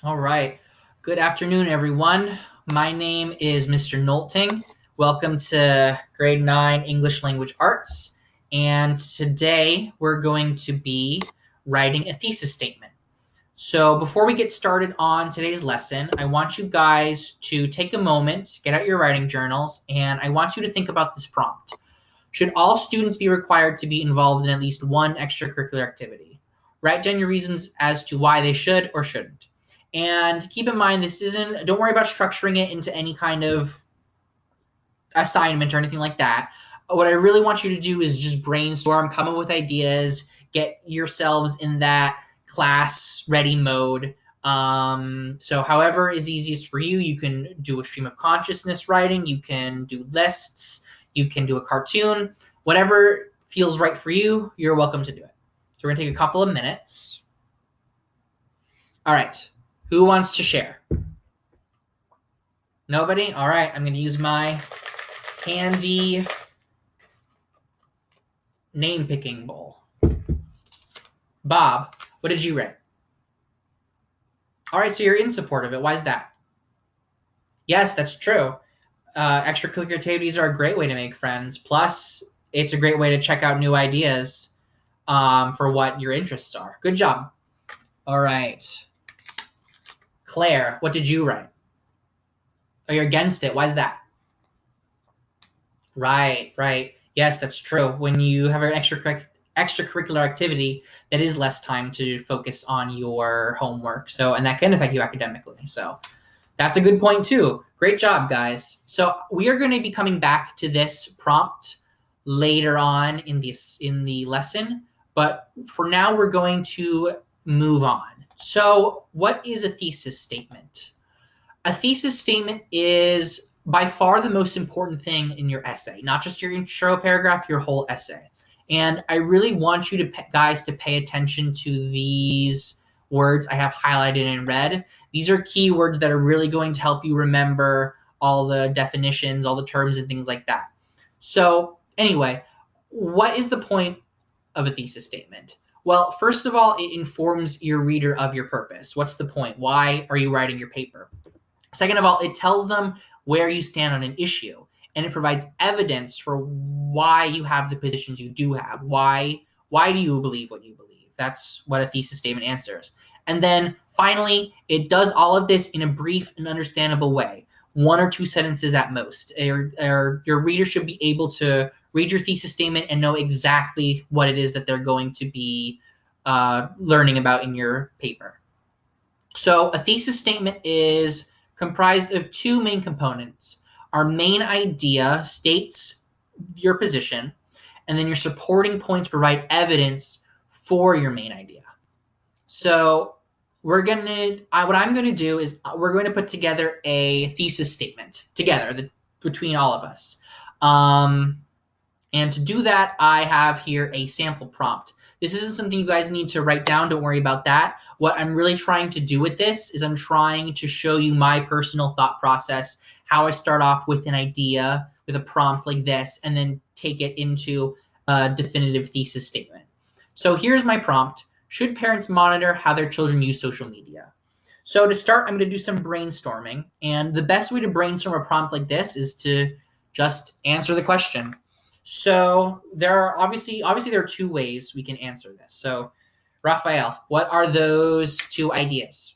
All right. Good afternoon, everyone. My name is Mr. Nolting. Welcome to grade 9 English Language Arts. And today we're going to be writing a thesis statement. So before we get started on today's lesson, I want you guys to take a moment, get out your writing journals, and I want you to think about this prompt. Should all students be required to be involved in at least one extracurricular activity? Write down your reasons as to why they should or shouldn't. And keep in mind, don't worry about structuring it into any kind of assignment or anything like that. What I really want you to do is just brainstorm, come up with ideas, get yourselves in that class ready mode. So however is easiest for you, you can do a stream of consciousness writing, you can do lists, you can do a cartoon, whatever feels right for you, you're welcome to do it. So we're gonna take a couple of minutes. All right, who wants to share? Nobody? All right, I'm gonna use my handy name picking bowl. Bob, what did you write? All right, so you're in support of it. Why is that? Yes, that's true. Extracurricular activities are a great way to make friends. Plus, it's a great way to check out new ideas for what your interests are. Good job. All right. Claire, what did you write? Oh, you're against it. Why is that? Right. Yes, that's true. When you have an extracurricular activity, that is less time to focus on your homework. And that can affect you academically. So that's a good point too. Great job, guys. So we are going to be coming back to this prompt later on in the lesson, but for now we're going to move on. So, what is a thesis statement? A thesis statement is by far the most important thing in your essay, not just your intro paragraph, your whole essay. And I really want you guys to pay attention to these words I have highlighted in red. These are keywords that are really going to help you remember all the definitions, all the terms, and things like that. So, anyway, what is the point of a thesis statement? Well, first of all, it informs your reader of your purpose. What's the point? Why are you writing your paper? Second of all, it tells them where you stand on an issue, and it provides evidence for why you have the positions you do have. Why do you believe what you believe? That's what a thesis statement answers. And then finally, it does all of this in a brief and understandable way, one or two sentences at most. Your reader should be able to read your thesis statement and know exactly what it is that they're going to be learning about in your paper. So a thesis statement is comprised of two main components. Our main idea states your position, and then your supporting points provide evidence for your main idea. So what I'm gonna do is we're going to put together a thesis statement together between all of us. And to do that, I have here a sample prompt. This isn't something you guys need to write down. Don't worry about that. What I'm really trying to do with this is I'm trying to show you my personal thought process, how I start off with an idea, with a prompt like this, and then take it into a definitive thesis statement. So here's my prompt. Should parents monitor how their children use social media? So to start, I'm going to do some brainstorming. And the best way to brainstorm a prompt like this is to just answer the question. So there are obviously there are two ways we can answer this. So Raphael, what are those two ideas?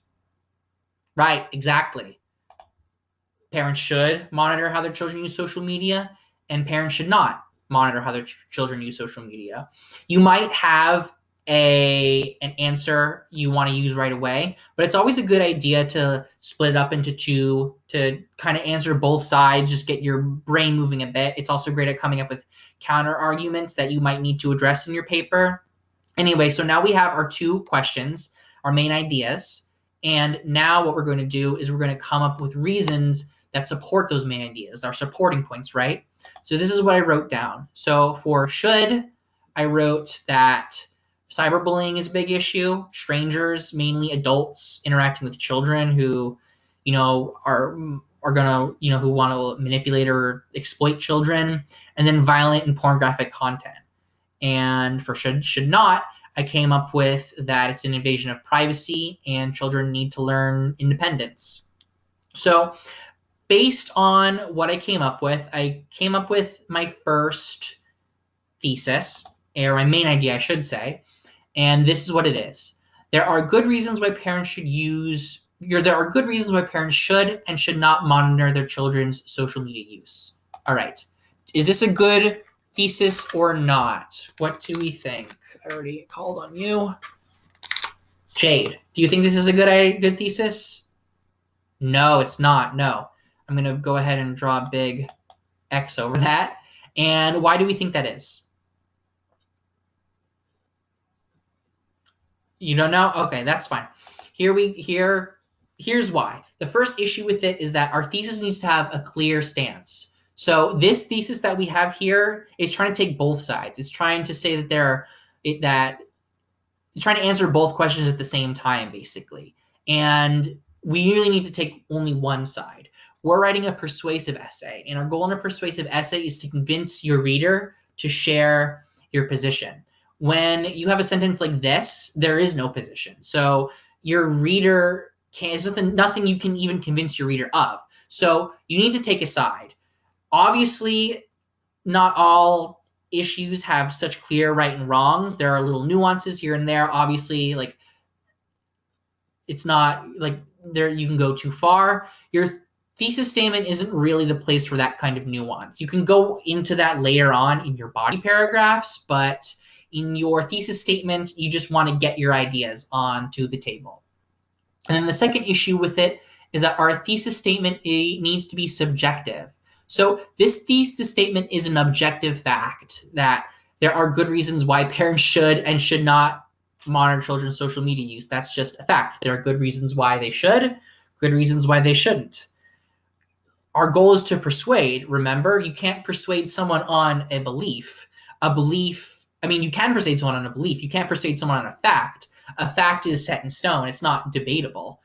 Right, exactly. Parents should monitor how their children use social media, and parents should not monitor how their children use social media. You might have an answer you want to use right away, but it's always a good idea to split it up into two to kind of answer both sides, just get your brain moving a bit. It's also great at coming up with counter arguments that you might need to address in your paper. Anyway, so now we have our two questions, our main ideas, and now what we're going to do is we're going to come up with reasons that support those main ideas, our supporting points, right? So this is what I wrote down. So for should, I wrote that cyberbullying is a big issue. Strangers, mainly adults, interacting with children who, are gonna, who want to manipulate or exploit children, and then violent and pornographic content. And for should not, I came up with that it's an invasion of privacy and children need to learn independence. So based on what I came up with my first thesis, or my main idea, I should say, and this is what it is. There are good reasons why parents should and should not monitor their children's social media use. All right. Is this a good thesis or not? What do we think? I already called on you. Jade, do you think this is a good thesis? No, it's not. No. I'm going to go ahead and draw a big X over that. And why do we think that is? You don't know? Okay, that's fine. Here's why. The first issue with it is that our thesis needs to have a clear stance. So this thesis that we have here is trying to take both sides. It's trying to say that it's trying to answer both questions at the same time, basically. And we really need to take only one side. We're writing a persuasive essay, and our goal in a persuasive essay is to convince your reader to share your position. When you have a sentence like this, there is no position. So your reader there's nothing you can even convince your reader of. So you need to take a side. Obviously, not all issues have such clear right and wrongs. There are little nuances here and there. Obviously, like it's not like there you can go too far. Your thesis statement isn't really the place for that kind of nuance. You can go into that later on in your body paragraphs, but in your thesis statement, you just want to get your ideas onto the table. And then the second issue with it is that our thesis statement needs to be subjective. So this thesis statement is an objective fact that there are good reasons why parents should and should not monitor children's social media use. That's just a fact. There are good reasons why they should, good reasons why they shouldn't. Our goal is to persuade. Remember, you can't persuade someone on a belief. You can persuade someone on a belief. You can't persuade someone on a fact. A fact is set in stone. It's not debatable.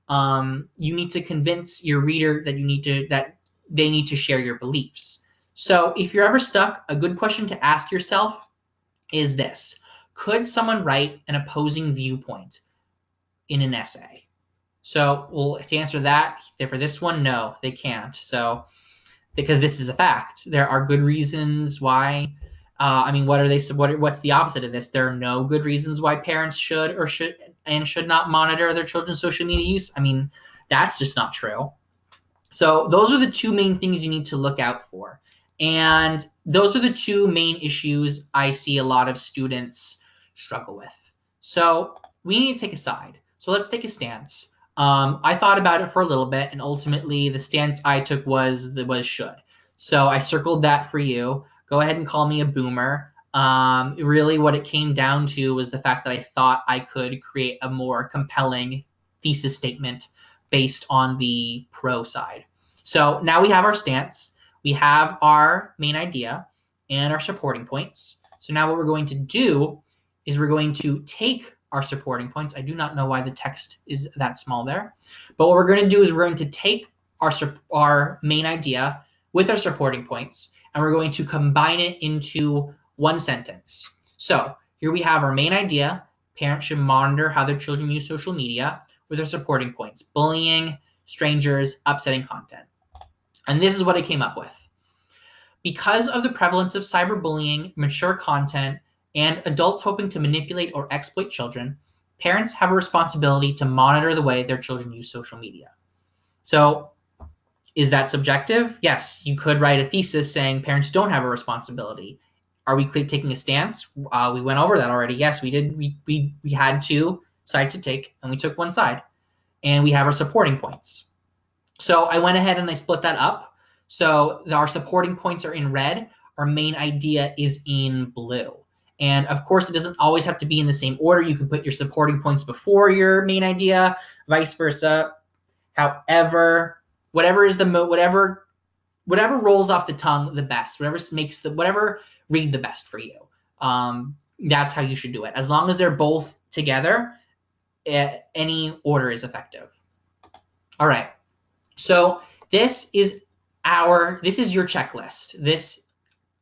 You need to convince your reader that they need to share your beliefs. So if you're ever stuck, a good question to ask yourself is this: could someone write an opposing viewpoint in an essay? So, to answer that, for this one, no, they can't. So, because this is a fact, there are good reasons why. What's the opposite of this? There are no good reasons why parents should not monitor their children's social media use. That's just not true. So those are the two main things you need to look out for. And those are the two main issues I see a lot of students struggle with. So we need to take a side. So let's take a stance. I thought about it for a little bit, and ultimately the stance I took was should. So I circled that for you. Go ahead and call me a boomer. Really what it came down to was the fact that I thought I could create a more compelling thesis statement based on the pro side. So now we have our stance, we have our main idea and our supporting points. So now what we're going to do is we're going to take our supporting points. I do not know why the text is that small there, but what we're going to do is we're going to take our main idea with our supporting points, and we're going to combine it into one sentence. So here we have our main idea: parents should monitor how their children use social media, with our supporting points: bullying, strangers, upsetting content. And this is what I came up with. Because of the prevalence of cyberbullying, mature content, and adults hoping to manipulate or exploit children, parents have a responsibility to monitor the way their children use social media. So is that subjective? Yes, you could write a thesis saying parents don't have a responsibility. Are we taking a stance? We went over that already. Yes, we did. We had two sides to take, and we took one side. And we have our supporting points. So I went ahead and I split that up. So our supporting points are in red. Our main idea is in blue. And of course, it doesn't always have to be in the same order. You can put your supporting points before your main idea, vice versa. However, whatever rolls off the tongue the best, whatever reads the best for you. That's how you should do it. As long as they're both together, any order is effective. All right. So this is your checklist.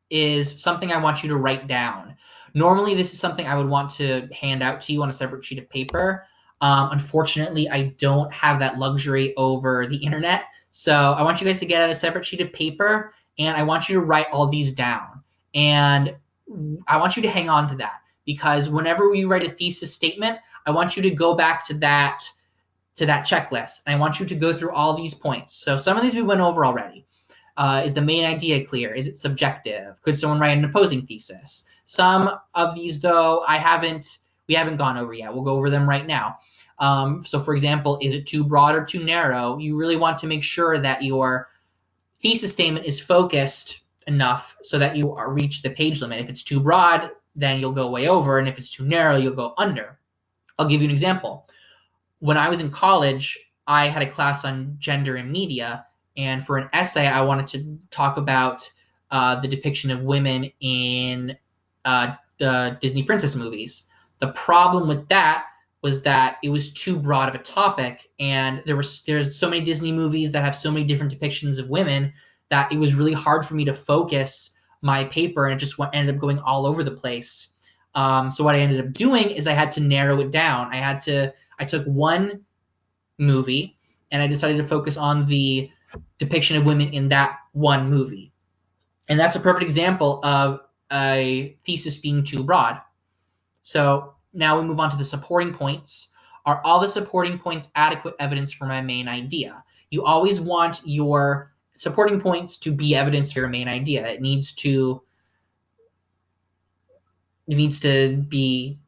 is something I want you to write down. Normally, this is something I would want to hand out to you on a separate sheet of paper. Unfortunately, I don't have that luxury over the internet. So I want you guys to get out a separate sheet of paper, and I want you to write all these down. And I want you to hang on to that, because whenever we write a thesis statement, I want you to go back to that checklist. And I want you to go through all these points. So some of these we went over already. Is the main idea clear? Is it subjective? Could someone write an opposing thesis? Some of these, though, we haven't gone over yet. We'll go over them right now. So for example, is it too broad or too narrow? You really want to make sure that your thesis statement is focused enough so that you reach the page limit. If it's too broad, then you'll go way over. And if it's too narrow, you'll go under. I'll give you an example. When I was in college, I had a class on gender and media. And for an essay, I wanted to talk about the depiction of women in the Disney princess movies. The problem with that was that it was too broad of a topic, and there's so many Disney movies that have so many different depictions of women that it was really hard for me to focus my paper, and it just ended up going all over the place. So what I ended up doing is I had to narrow it down. I took one movie, and I decided to focus on the depiction of women in that one movie. And that's a perfect example of a thesis being too broad. So now we move on to the supporting points. Are all the supporting points adequate evidence for my main idea? You always want your supporting points to be evidence for your main idea. It needs to be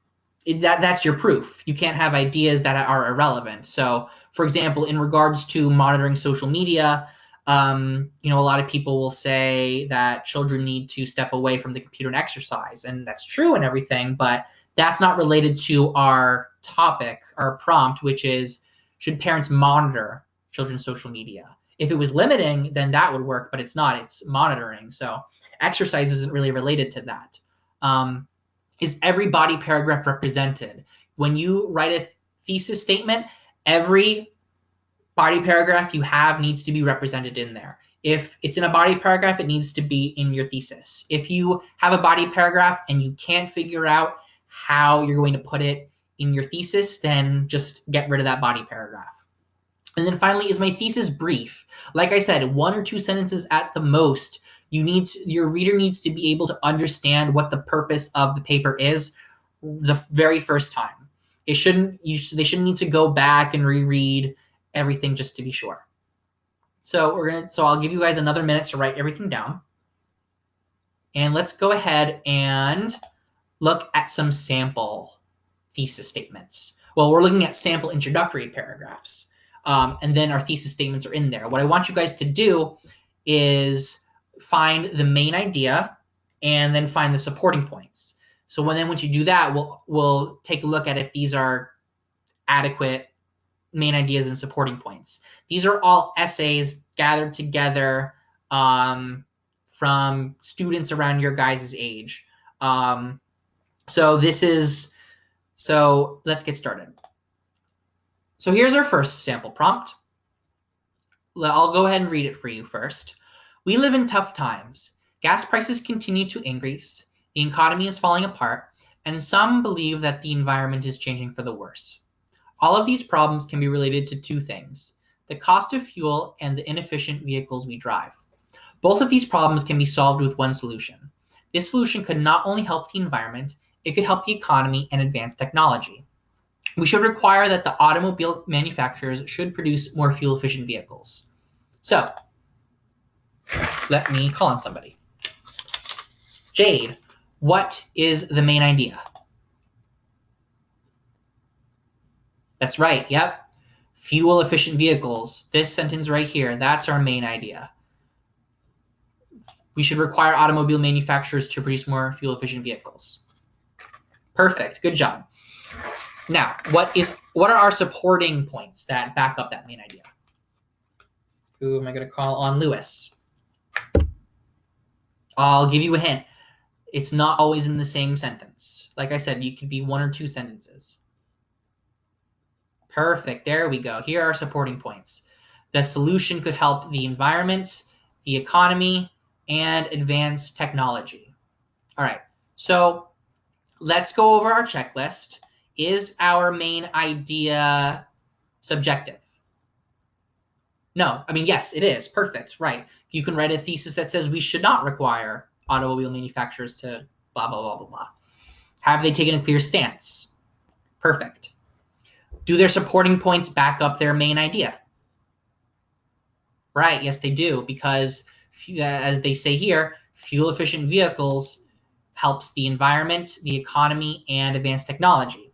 that's your proof. You can't have ideas that are irrelevant. So, for example, in regards to monitoring social media, a lot of people will say that children need to step away from the computer and exercise, and that's true and everything, but that's not related to our topic, our prompt, which is, should parents monitor children's social media? If it was limiting, then that would work, but it's not. It's monitoring. So exercise isn't really related to that. Is every body paragraph represented? When you write a thesis statement, every body paragraph you have needs to be represented in there. If it's in a body paragraph, it needs to be in your thesis. If you have a body paragraph and you can't figure out how you're going to put it in your thesis, then just get rid of that body paragraph. And then finally, is my thesis brief? Like I said, 1 or 2 sentences at the most. Your reader needs to be able to understand what the purpose of the paper is the very first time. They shouldn't need to go back and reread everything just to be sure. So I'll give you guys another minute to write everything down. And let's go ahead and look at some sample thesis statements. Well, we're looking at sample introductory paragraphs. And then our thesis statements are in there. What I want you guys to do is find the main idea and then find the supporting points. So once you do that, we'll take a look at if these are adequate main ideas and supporting points. These are all essays gathered together from students around your guys' age. So let's get started. So here's our first sample prompt. I'll go ahead and read it for you first. We live in tough times. Gas prices continue to increase, the economy is falling apart, and some believe that the environment is changing for the worse. All of these problems can be related to 2 things: the cost of fuel and the inefficient vehicles we drive. Both of these problems can be solved with one solution. This solution could not only help the environment, it could help the economy and advance technology. We should require that the automobile manufacturers should produce more fuel-efficient vehicles. So, let me call on somebody. Jade, what is the main idea? That's right, yep. Fuel-efficient vehicles. This sentence right here, that's our main idea. We should require automobile manufacturers to produce more fuel-efficient vehicles. Perfect, good job. Now, what are our supporting points that back up that main idea? Who am I going to call on? Lewis. I'll give you a hint. It's not always in the same sentence. Like I said, you could be 1 or 2 sentences. Perfect. There we go. Here are supporting points. The solution could help the environment, the economy, and advanced technology. All right, so let's go over our checklist. Is our main idea subjective? No, I mean, yes, it is. Perfect, right. You can write a thesis that says we should not require automobile manufacturers to blah, blah, blah, blah, blah. Have they taken a clear stance? Perfect. Do their supporting points back up their main idea? Right, yes, they do, because as they say here, fuel-efficient vehicles helps the environment, the economy, and advanced technology.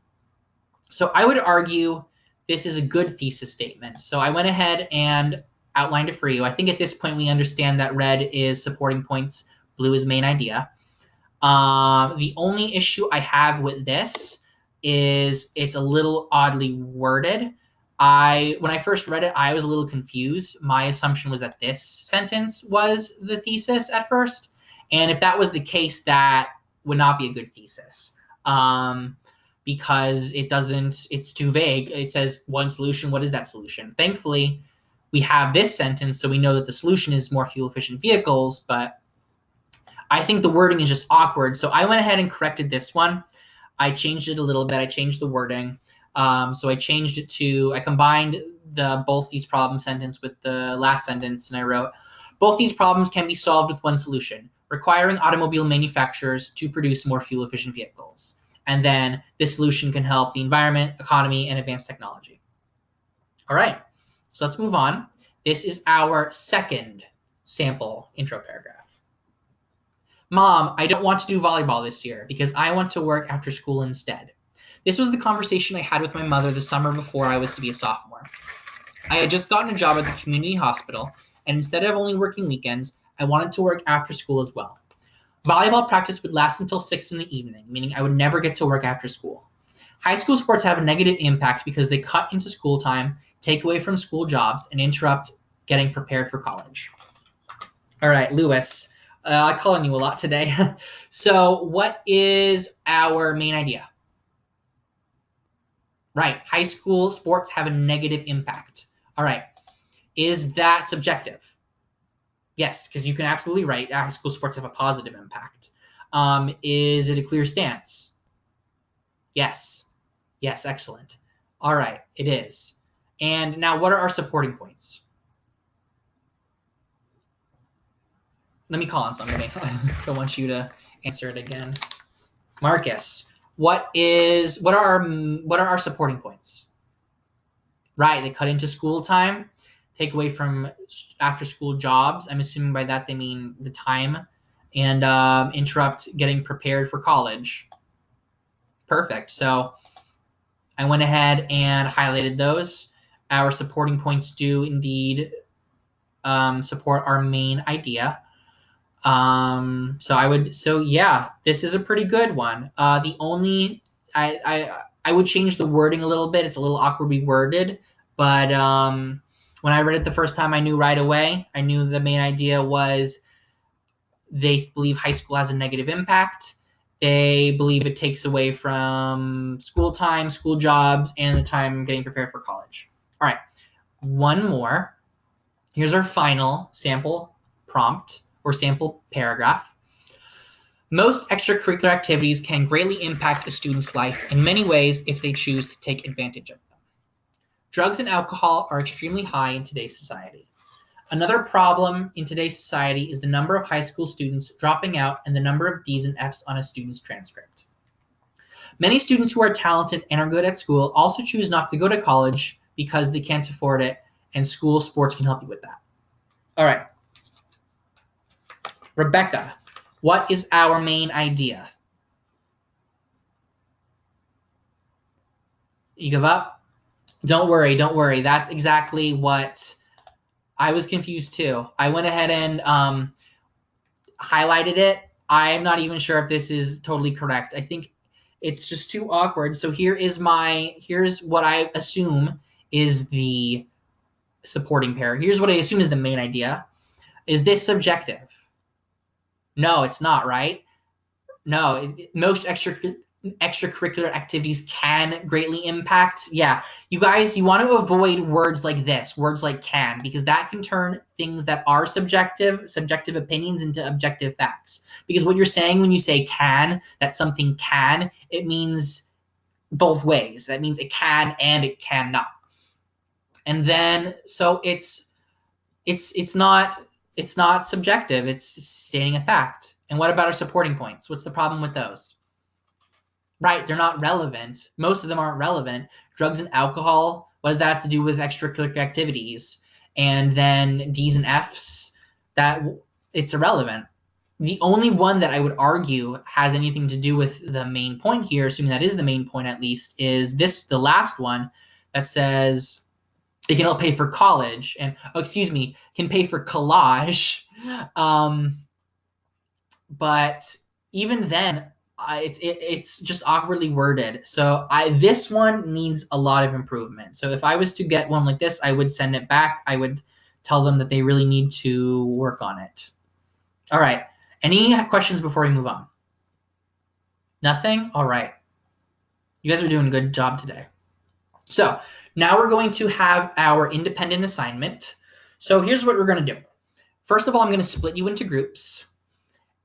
So I would argue this is a good thesis statement. So I went ahead and outlined it for you. I think at this point we understand that red is supporting points, blue is main idea. The only issue I have with this is it's a little oddly worded. When I first read it, I was a little confused. My assumption was that this sentence was the thesis at first. And if that was the case, that would not be a good thesis. Because it's too vague. It says one solution. What is that solution? Thankfully, we have this sentence, so we know that the solution is more fuel-efficient vehicles, but I think the wording is just awkward. So I went ahead and corrected this one. I changed it a little bit. I changed the wording. So I changed it to, I combined both these problem sentence with the last sentence, and I wrote, both these problems can be solved with one solution, requiring automobile manufacturers to produce more fuel-efficient vehicles. And then this solution can help the environment, economy, and advanced technology. All right, so let's move on. This is our second sample intro paragraph. Mom, I don't want to do volleyball this year because I want to work after school instead. This was the conversation I had with my mother the summer before I was to be a sophomore. I had just gotten a job at the community hospital, and instead of only working weekends, I wanted to work after school as well. Volleyball practice would last until 6 in the evening, meaning I would never get to work after school. High school sports have a negative impact because they cut into school time, take away from school jobs, and interrupt getting prepared for college. All right, Lewis, I call on you a lot today. So what is our main idea? Right, high school sports have a negative impact. All right, is that subjective? Yes, because you can absolutely write high school sports have a positive impact. Is it a clear stance? Yes. Yes, excellent. All right, it is. And now what are our supporting points? Let me call on somebody. I want you to answer it again. Marcus, what are our supporting points? Right, they cut into school time, take away from after school jobs. I'm assuming by that they mean the time, and interrupt getting prepared for college. Perfect. So I went ahead and highlighted those. Our supporting points do indeed support our main idea. So yeah, this is a pretty good one. The only, I would change the wording a little bit. It's a little awkwardly worded, but when I read it the first time, I knew right away. I knew the main idea was they believe high school has a negative impact. They believe it takes away from school time, school jobs, and the time getting prepared for college. All right, one more. Here's our final sample prompt or sample paragraph. Most extracurricular activities can greatly impact a student's life in many ways if they choose to take advantage of them. Drugs and alcohol are extremely high in today's society. Another problem in today's society is the number of high school students dropping out and the number of D's and F's on a student's transcript. Many students who are talented and are good at school also choose not to go to college because they can't afford it, and school sports can help you with that. All right. Rebecca, what is our main idea? You give up? Don't worry, don't worry. That's exactly what I was confused too. I went ahead and highlighted it. I'm not even sure if this is totally correct. I think it's just too awkward. So here's what I assume is the supporting pair. Here's what I assume is the main idea. Is this subjective? No, it's not, right? No, most extracurricular activities can greatly impact. Yeah, you guys, you want to avoid words like this, words like can, because that can turn things that are subjective opinions into objective facts. Because what you're saying when you say can, that something can, it means both ways. That means it can and it cannot. And then so it's not subjective, it's stating a fact. And what about our supporting points? What's the problem with those? Right, they're not relevant. Most of them aren't relevant. Drugs and alcohol, what does that have to do with extracurricular activities? And then D's and F's, that it's irrelevant. The only one that I would argue has anything to do with the main point here, assuming that is the main point at least, is the last one that says it can help pay for college and, can pay for collage. But even then, it's just awkwardly worded. So this one needs a lot of improvement. So if I was to get one like this, I would send it back. I would tell them that they really need to work on it. All right. Any questions before we move on? Nothing? All right. You guys are doing a good job today. So now we're going to have our independent assignment. So here's what we're going to do. First of all, I'm going to split you into groups.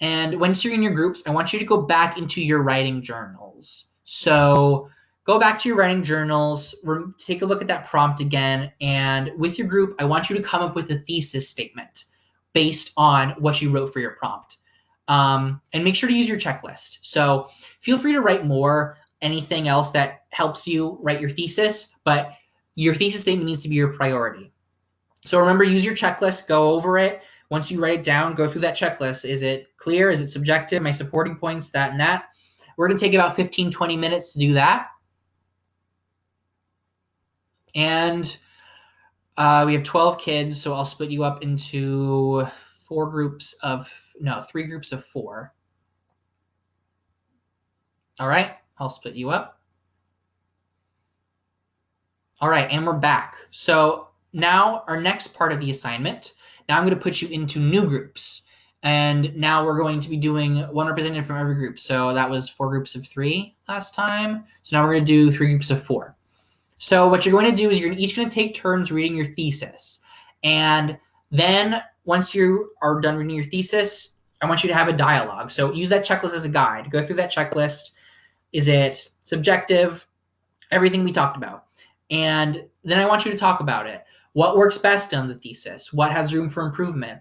And once you're in your groups, I want you to go back into your writing journals. So go back to your writing journals, take a look at that prompt again. And with your group, I want you to come up with a thesis statement based on what you wrote for your prompt. And make sure to use your checklist. So feel free to write more, anything else that helps you write your thesis, but your thesis statement needs to be your priority. So remember, use your checklist, go over it. Once you write it down, go through that checklist. Is it clear? Is it subjective? My supporting points, that and that. We're going to take about 15, 20 minutes to do that. And we have 12 kids, so I'll split you up into 3 groups of 4. All right, I'll split you up. All right, and we're back. So now our next part of the assignment, now I'm going to put you into new groups. And now we're going to be doing one representative from every group. So that was 4 groups of 3 last time. So now we're going to do 3 groups of 4. So what you're going to do is you're each going to take turns reading your thesis. And then once you are done reading your thesis, I want you to have a dialogue. So use that checklist as a guide. Go through that checklist. Is it subjective? Everything we talked about. And then I want you to talk about it. What works best on the thesis? What has room for improvement?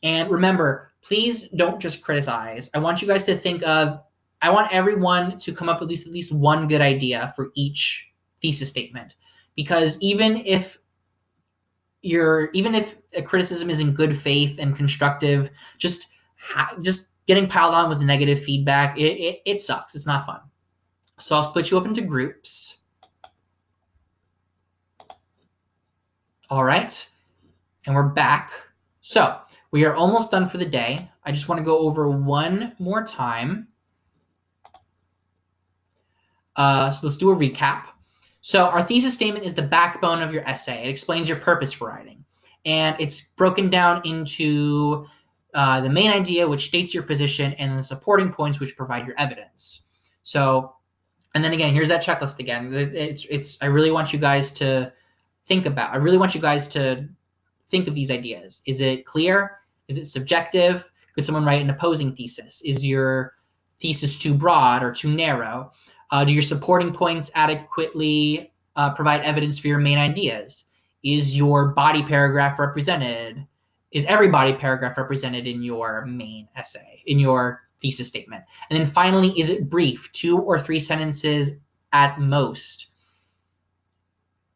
And remember, please don't just criticize. I want you guys to think of, I want everyone to come up with at least one good idea for each thesis statement. Because even if a criticism is in good faith and constructive, just getting piled on with negative feedback, it sucks. It's not fun. So I'll split you up into groups. All right, and we're back. So we are almost done for the day. I just want to go over one more time. So let's do a recap. So our thesis statement is the backbone of your essay. It explains your purpose for writing. And it's broken down into the main idea, which states your position, and the supporting points, which provide your evidence. So, and then again, here's that checklist again. I really want you guys to think of these ideas. Is it clear? Is it subjective? Could someone write an opposing thesis? Is your thesis too broad or too narrow? Do your supporting points adequately provide evidence for your main ideas? Is your body paragraph represented? Is every body paragraph represented in your main essay, in your thesis statement? And then finally, is it brief, 2 or 3 sentences at most?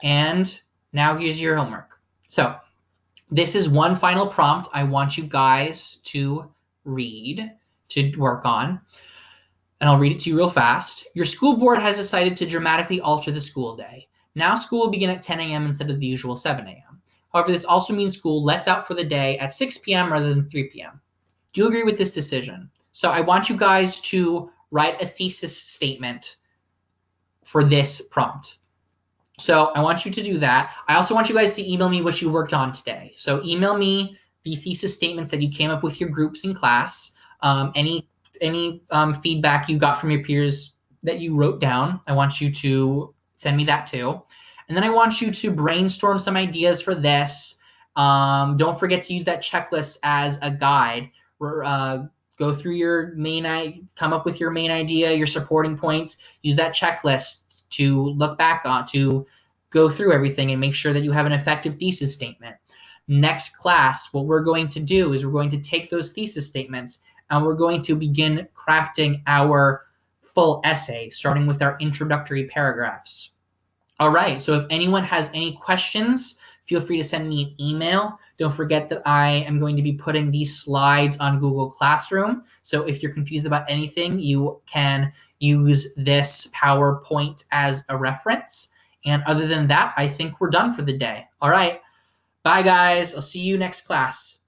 And now here's your homework. So this is one final prompt I want you guys to read, to work on. And I'll read it to you real fast. Your school board has decided to dramatically alter the school day. Now school will begin at 10 a.m. instead of the usual 7 a.m. However, this also means school lets out for the day at 6 p.m. rather than 3 p.m. Do you agree with this decision? So I want you guys to write a thesis statement for this prompt. So I want you to do that. I also want you guys to email me what you worked on today. So email me the thesis statements that you came up with your groups in class. Any feedback you got from your peers that you wrote down. I want you to send me that too. And then I want you to brainstorm some ideas for this. Don't forget to use that checklist as a guide. Go through your come up with your main idea, your supporting points. Use that checklist to look back on, to go through everything and make sure that you have an effective thesis statement. Next class, what we're going to do is we're going to take those thesis statements and we're going to begin crafting our full essay, starting with our introductory paragraphs. All right, so if anyone has any questions, feel free to send me an email. Don't forget that I am going to be putting these slides on Google Classroom. So if you're confused about anything, you can use this PowerPoint as a reference. And other than that, I think we're done for the day. All right, bye guys. I'll see you next class.